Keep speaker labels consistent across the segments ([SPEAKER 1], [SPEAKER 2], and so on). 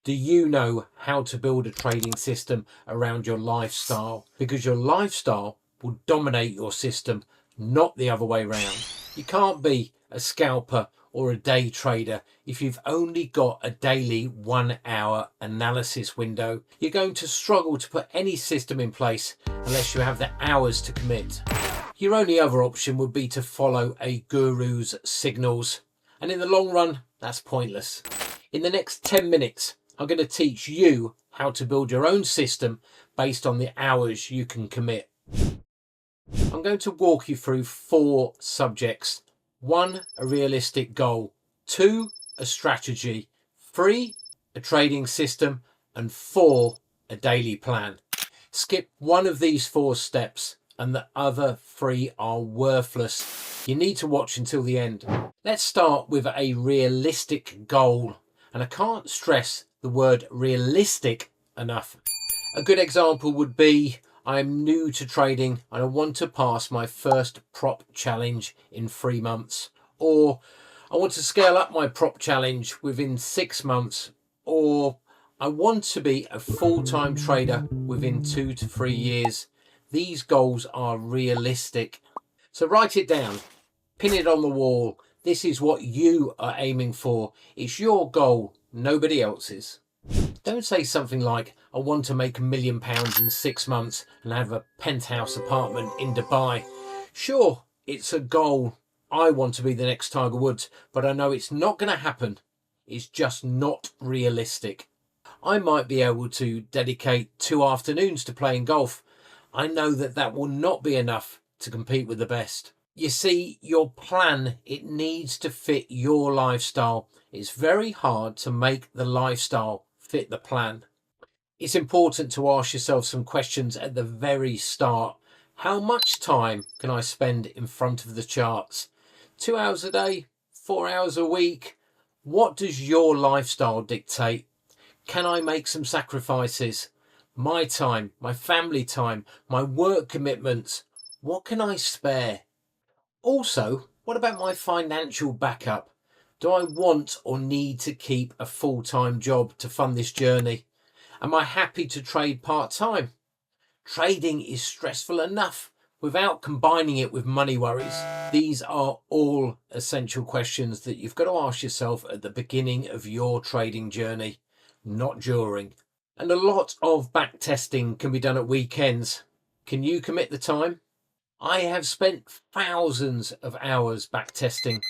[SPEAKER 1] Do you know how to build a trading system around your lifestyle? Because your lifestyle will dominate your system, not the other way around. You can't be a scalper or a day trader if you've only got a daily 1 hour analysis window. You're going to struggle to put any system in place unless you have the hours to commit. Your only other option would be to follow a guru's signals, and in the long run, that's pointless. In the next 10 minutes, I'm going to teach you how to build your own system based on the hours you can commit. I'm going to walk you through 4 subjects. 1, a realistic goal. 2, a strategy. 3, a trading system. And 4, a daily plan. Skip one of these 4 steps and the other 3 are worthless. You need to watch until the end. Let's start with a realistic goal. And I can't stress the word realistic enough. A good example would be, I'm new to trading and I want to pass my first prop challenge in 3 months. Or I want to scale up my prop challenge within 6 months. Or I want to be a full-time trader within 2 to 3 years. These goals are realistic. So write it down, pin it on the wall. This is what you are aiming for. It's your goal, nobody else's. Don't say something like, I want to make £1 million in 6 months and have a penthouse apartment in Dubai. Sure, it's a goal. I want to be the next Tiger Woods, but I know it's not going to happen. It's just not realistic. I might be able to dedicate 2 afternoons to playing golf. I know that that will not be enough to compete with the best. You see, your plan, it needs to fit your lifestyle. It's very hard to make the lifestyle fit the plan. It's important to ask yourself some questions at the very start. How much time can I spend in front of the charts? 2 hours a day? 4 hours a week? What does your lifestyle dictate? Can I make some sacrifices? My time, my family time, my work commitments. What can I spare? Also, what about my financial backup? Do I want or need to keep a full-time job to fund this journey? Am I happy to trade part-time? Trading is stressful enough without combining it with money worries. These are all essential questions that you've got to ask yourself at the beginning of your trading journey, not during. And a lot of backtesting can be done at weekends. Can you commit the time? I have spent thousands of hours backtesting,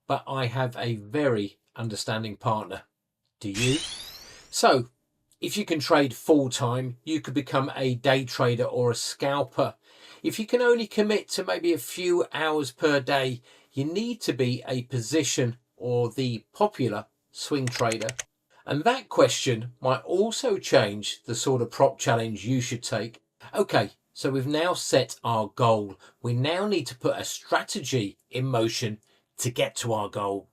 [SPEAKER 1] but I have a very understanding partner. Do you? So, if you can trade full time, you could become a day trader or a scalper. If you can only commit to maybe a few hours per day, you need to be a position or the popular swing trader. And that question might also change the sort of prop challenge you should take. Okay, so we've now set our goal. We now need to put a strategy in motion to get to our goal.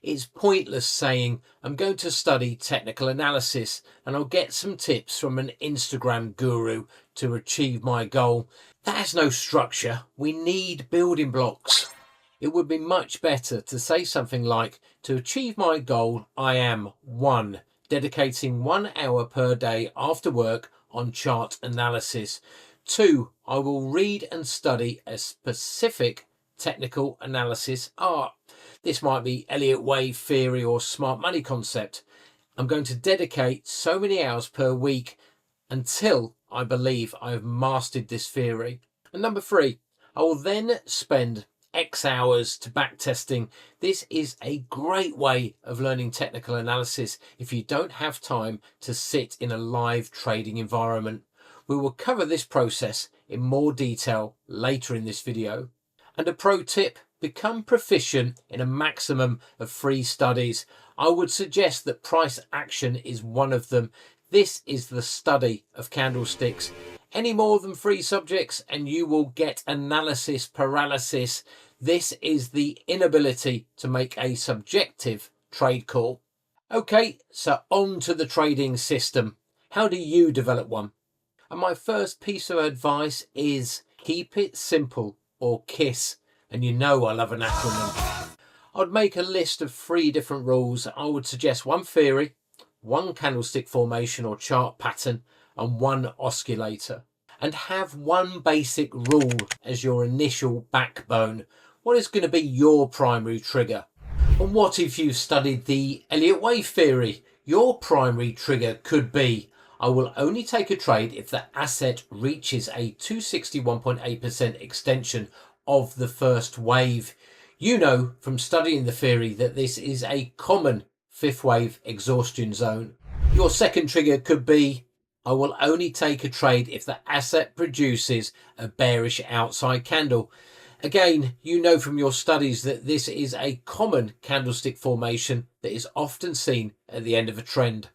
[SPEAKER 1] It's pointless saying, I'm going to study technical analysis and I'll get some tips from an Instagram guru to achieve my goal. That has no structure. We need building blocks. It would be much better to say something like, to achieve my goal, I am 1, dedicating 1 hour per day after work on chart analysis. 2, I will read and study a specific technical analysis art. This might be Elliott Wave Theory or smart money concept. I'm going to dedicate so many hours per week until I believe I have mastered this theory. And number 3, I will then spend X hours to backtesting. This is a great way of learning technical analysis if you don't have time to sit in a live trading environment. We will cover this process in more detail later in this video. And a pro tip, become proficient in a maximum of 3 studies. I would suggest that price action is one of them. This is the study of candlesticks. Any more than 3 subjects and you will get analysis paralysis. This is the inability to make a subjective trade call. Okay, so on to the trading system. How do you develop one? And my first piece of advice is keep it simple, or KISS. And you know I love an acronym. I'd make a list of 3 different rules. I would suggest 1 theory, one candlestick formation or chart pattern, and one oscillator. And have one basic rule as your initial backbone. What is going to be your primary trigger? And what if you've studied the Elliott Wave Theory? Your primary trigger could be, I will only take a trade if the asset reaches a 261.8% extension of the first wave. You know from studying the theory that this is a common fifth wave exhaustion zone. Your second trigger could be, I will only take a trade if the asset produces a bearish outside candle. Again, you know from your studies that this is a common candlestick formation that is often seen at the end of a trend.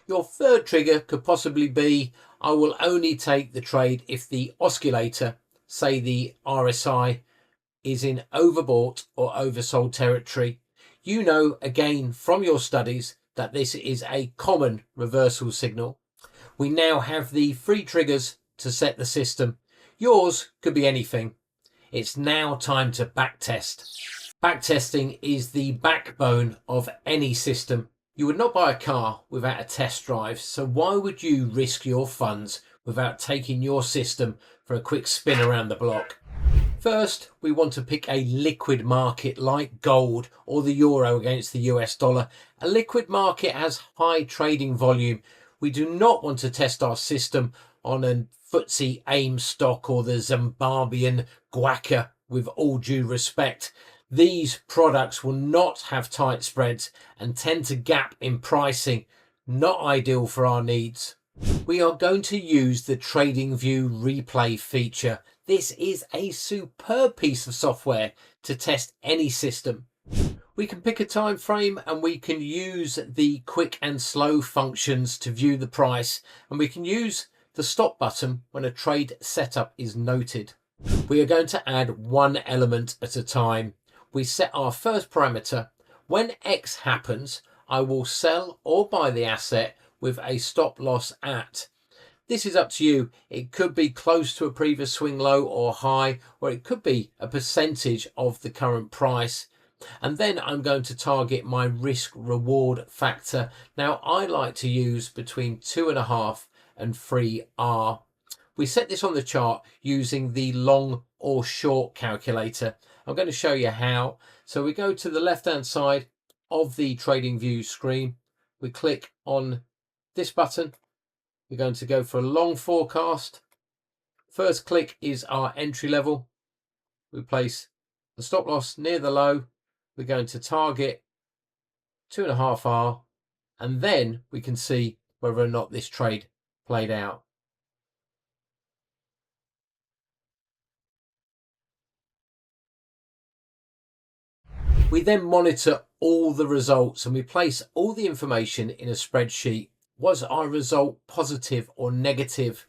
[SPEAKER 1] Your third trigger could possibly be, I will only take the trade if the oscillator, say the RSI, is in overbought or oversold territory. You know again from your studies that this is a common reversal signal. We now have the 3 triggers to set the system. Yours could be anything. It's now time to backtest. Backtesting is the backbone of any system. You would not buy a car without a test drive, so why would you risk your funds without taking your system for a quick spin around the block? First, we want to pick a liquid market like gold or the euro against the US dollar. A liquid market has high trading volume. We do not want to test our system on a FTSE AIM stock or the Zimbabwean guaca, with all due respect. These products will not have tight spreads and tend to gap in pricing, not ideal for our needs. We are going to use the TradingView replay feature. This is a superb piece of software to test any system. We can pick a time frame and we can use the quick and slow functions to view the price, and we can use the stop button when a trade setup is noted. We are going to add one element at a time. We set our first parameter. When X happens, I will sell or buy the asset with a stop loss at. This is up to you. It could be close to a previous swing low or high, or it could be a percentage of the current price. And then I'm going to target my risk reward factor. Now I like to use between 2.5 and 3R. We set this on the chart using the long or short calculator. I'm going to show you how. So we go to the left hand side of the TradingView screen. We click on this button. We're going to go for a long forecast. First click is our entry level. We place the stop loss near the low. We're going to target 2.5R, and then we can see whether or not this trade played out. We then monitor all the results and we place all the information in a spreadsheet. Was our result positive or negative?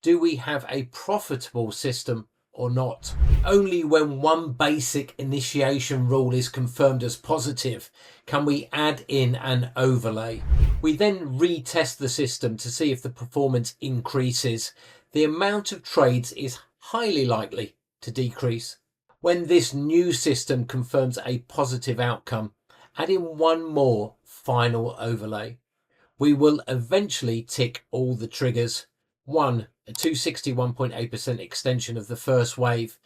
[SPEAKER 1] Do we have a profitable system or not? Only when one basic initiation rule is confirmed as positive can we add in an overlay. We then retest the system to see if the performance increases. The amount of trades is highly likely to decrease. When this new system confirms a positive outcome, add in one more final overlay. We will eventually tick all the triggers. 1, a 261.8% extension of the first wave.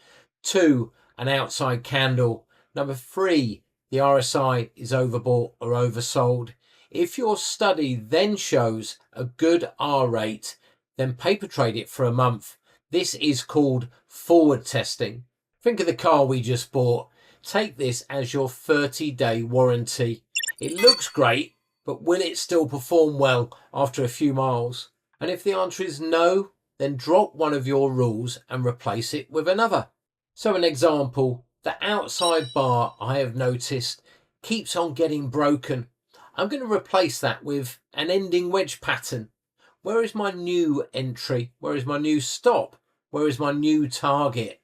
[SPEAKER 1] 2, an outside candle. Number 3, the RSI is overbought or oversold. If your study then shows a good R rate, then paper trade it for a month. This is called forward testing. Think of the car we just bought. Take this as your 30-day warranty. It looks great, but will it still perform well after a few miles? And if the answer is no, then drop one of your rules and replace it with another. So an example, the outside bar I have noticed keeps on getting broken. I'm going to replace that with an ending wedge pattern. Where is my new entry? Where is my new stop? Where is my new target?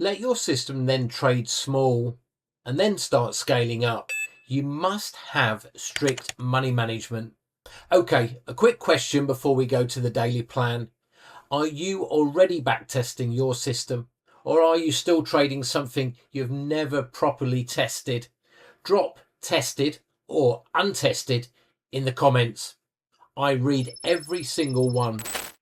[SPEAKER 1] Let your system then trade small and then start scaling up. You must have strict money management. Okay, a quick question before we go to the daily plan. Are you already backtesting your system, or are you still trading something you've never properly tested? Drop tested or untested in the comments. I read every single one.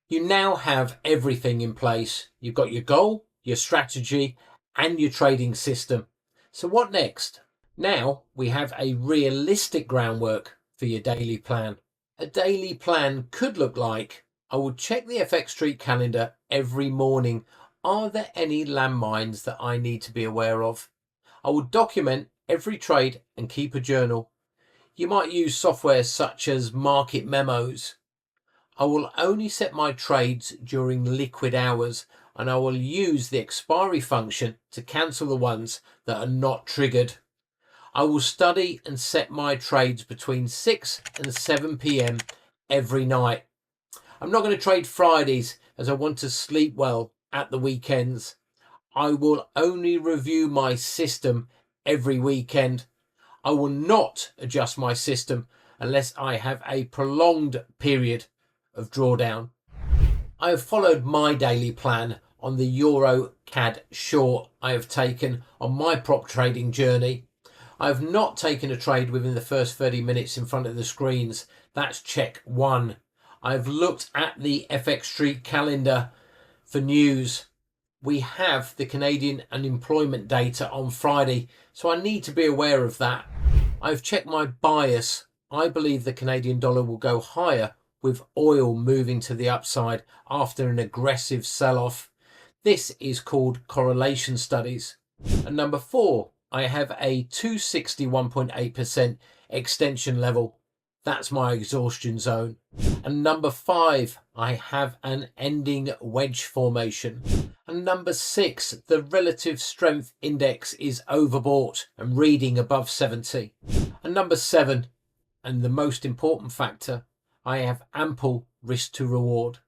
[SPEAKER 1] You now have everything in place. You've got your goal, your strategy, and your trading system. So what next? Now we have a realistic groundwork for your daily plan. A daily plan could look like, I will check the FX Street calendar every morning. Are there any landmines that I need to be aware of? I will document every trade and keep a journal. You might use software such as Market Memos. I will only set my trades during liquid hours, and I will use the expiry function to cancel the ones that are not triggered. I will study and set my trades between 6 and 7 p.m. every night. I'm not going to trade Fridays as I want to sleep well at the weekends. I will only review my system every weekend. I will not adjust my system unless I have a prolonged period of drawdown. I have followed my daily plan on the EURCAD short I have taken on my prop trading journey. I have not taken a trade within the first 30 minutes in front of the screens. That's check one. I've looked at the FX Street calendar for news. We have the Canadian unemployment data on Friday, so I need to be aware of that. I've checked my bias. I believe the Canadian dollar will go higher with oil moving to the upside after an aggressive sell-off. This is called correlation studies. And number 4, I have a 261.8% extension level. That's my exhaustion zone. And number 5, I have an ending wedge formation. And number 6, the relative strength index is overbought and reading above 70. And number 7, and the most important factor, I have ample risk to reward.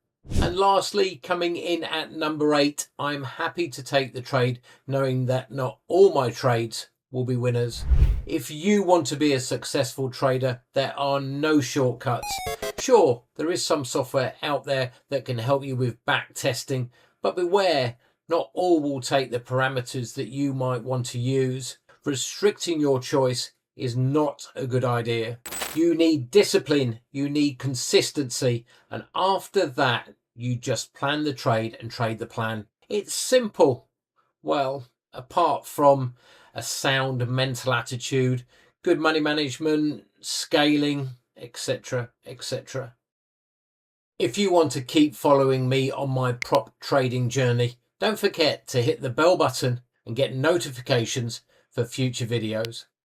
[SPEAKER 1] And lastly, coming in at number 8, I'm happy to take the trade knowing that not all my trades will be winners. If you want to be a successful trader, there are no shortcuts. Sure, there is some software out there that can help you with back testing, but beware, not all will take the parameters that you might want to use. Restricting your choice is not a good idea. You need discipline, you need consistency, and after that, you just plan the trade and trade the plan. It's simple. Well, apart from a sound mental attitude, good money management, scaling, etc., etc. If you want to keep following me on my prop trading journey, don't forget to hit the bell button and get notifications for future videos.